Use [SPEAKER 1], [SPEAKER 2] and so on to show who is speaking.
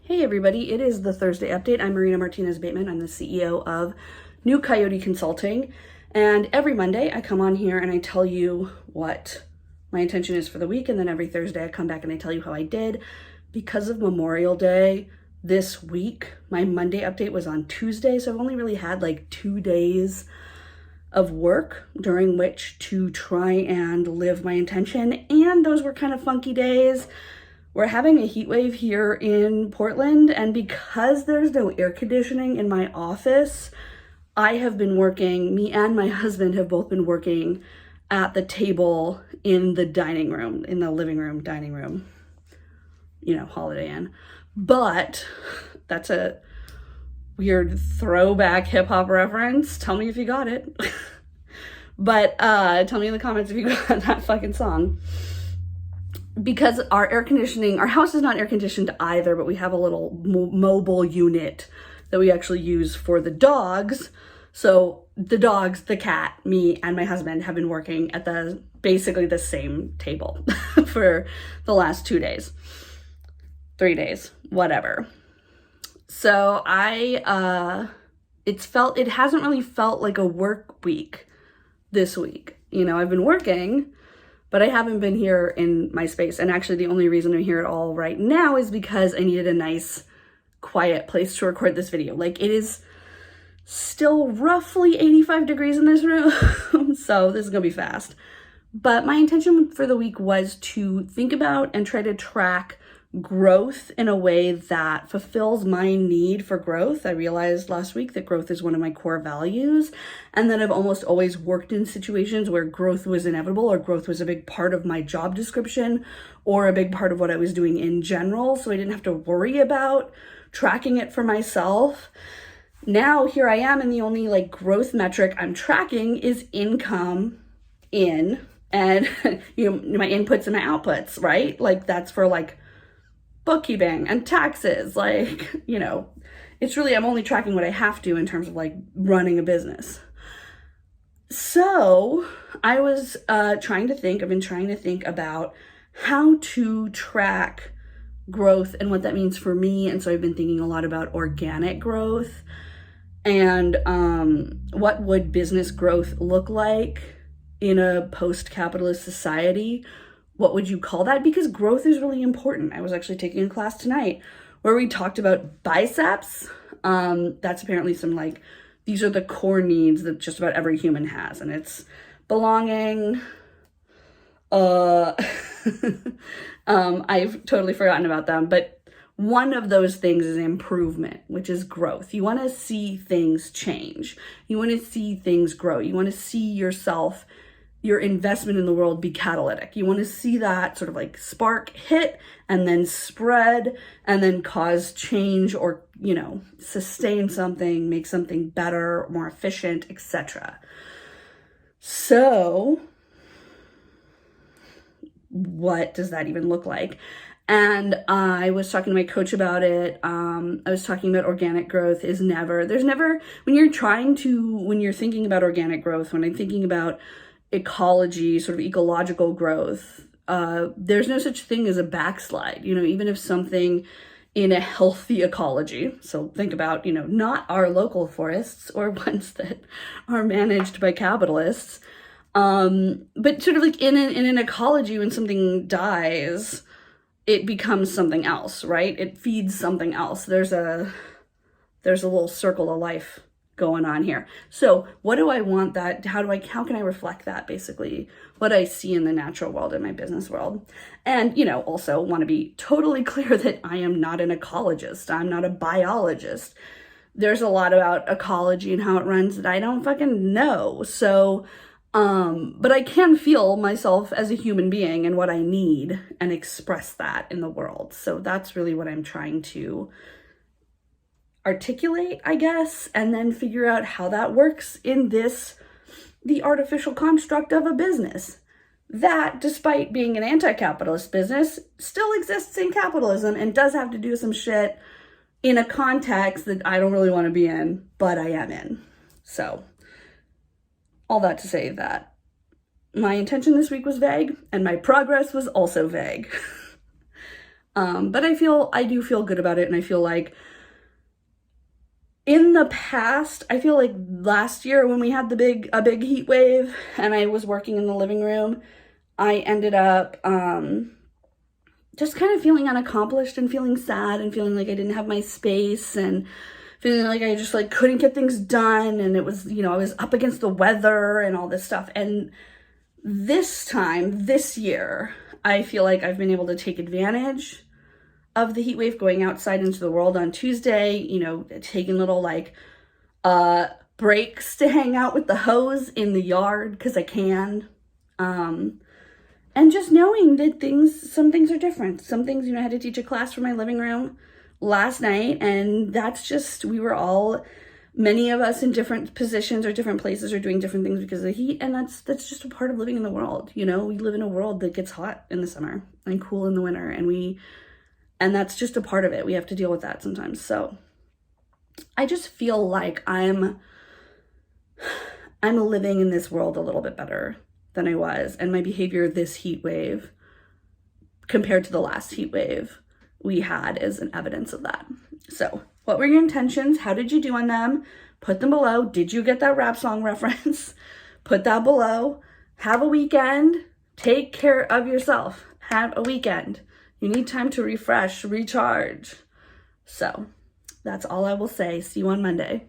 [SPEAKER 1] Hey everybody, it is the Thursday update. I'm Martinez-Bateman. I'm the CEO of New Coyote Consulting. And every Monday I come on here and I tell you what my intention is for the week. And then every Thursday I come back and I tell you how I did. Because of Memorial Day this week, my Monday update was on Tuesday. So I've only really had like 2 days of work during which to try and live my intention. And those were kind of funky days. We're having a heat wave here in Portland, and because there's no air conditioning in my office, I have been working, me and my husband have both been working at the table in the dining room, in the living room, dining room, Holiday Inn. But that's a weird throwback hip hop reference. Tell me if you got it. But tell me in the comments if you got that fucking song. Because our house is not air conditioned either, but we have a little mobile unit that we actually use for the dogs. So the dogs, the cat, me, and my husband have been working at basically the same table for the last 2 days, 3 days, whatever. So it hasn't really felt like a work week this week. I've been working, but I haven't been here in my space. And actually the only reason I'm here at all right now is because I needed a nice, quiet place to record this video. Like, it is still roughly 85 degrees in this room, so this is gonna be fast. But my intention for the week was to think about and try to track growth in a way that fulfills my need for growth. I realized last week that growth is one of my core values, and that I've almost always worked in situations where growth was inevitable, or growth was a big part of my job description, or a big part of what I was doing in general, so I didn't have to worry about tracking it for myself. Now here I am, and the only growth metric I'm tracking is income in, and my inputs and my outputs, right? That's for bookkeeping and taxes, it's really, I'm only tracking what I have to in terms of running a business. So I was I've been trying to think about how to track growth and what that means for me. And so I've been thinking a lot about organic growth and what would business growth look like in a post-capitalist society. What would you call that? Because growth is really important. I was actually taking a class tonight where we talked about biceps. That's apparently these are the core needs that just about every human has. And it's belonging. I've totally forgotten about them. But one of those things is improvement, which is growth. You want to see things change. You want to see things grow. You want to see yourself, your investment in the world, be catalytic. You want to see that sort of spark hit and then spread and then cause change, or, sustain something, make something better, more efficient, etc. So what does that even look like? And I was talking to my coach about it. I was talking about organic growth when you're thinking about organic growth, when I'm thinking about ecology, sort of ecological growth, there's no such thing as a backslide. Even if something in a healthy ecology, so think about, not our local forests or ones that are managed by capitalists, but sort of in an ecology, when something dies, it becomes something else, right? It feeds something else. There's a little circle of life going on here. So what do I want that? How can I reflect that, basically what I see in the natural world, in my business world? And, also want to be totally clear that I am not an ecologist. I'm not a biologist. There's a lot about ecology and how it runs that I don't fucking know. So, but I can feel myself as a human being and what I need and express that in the world. So that's really what I'm trying to articulate, I guess, and then figure out how that works in the artificial construct of a business that, despite being an anti-capitalist business, still exists in capitalism and does have to do some shit in a context that I don't really want to be in, but I am in. So all that to say that my intention this week was vague, and my progress was also vague. But I do feel good about it, and I feel like in the past, I feel like last year when we had a big heat wave and I was working in the living room, I ended up just kind of feeling unaccomplished and feeling sad and feeling like I didn't have my space and feeling like I just like couldn't get things done, and it was, you know, I was up against the weather and all this stuff. And this year, I feel like I've been able to take advantage of the heat wave, going outside into the world on Tuesday, you know, taking little like breaks to hang out with the hose in the yard because I can. And just knowing that some things are different. Some things, you know, I had to teach a class from my living room last night, and that's just, many of us in different positions or different places are doing different things because of the heat, and that's just a part of living in the world. You know, we live in a world that gets hot in the summer and cool in the winter, and that's just a part of it. We have to deal with that sometimes. So I just feel like I'm living in this world a little bit better than I was, and my behavior this heat wave compared to the last heat wave we had is an evidence of that. So what were your intentions? How did you do on them? Put them below. Did you get that rap song reference? Put that below. Have a weekend. Take care of yourself. Have a weekend. You need time to refresh, recharge. So that's all I will say. See you on Monday.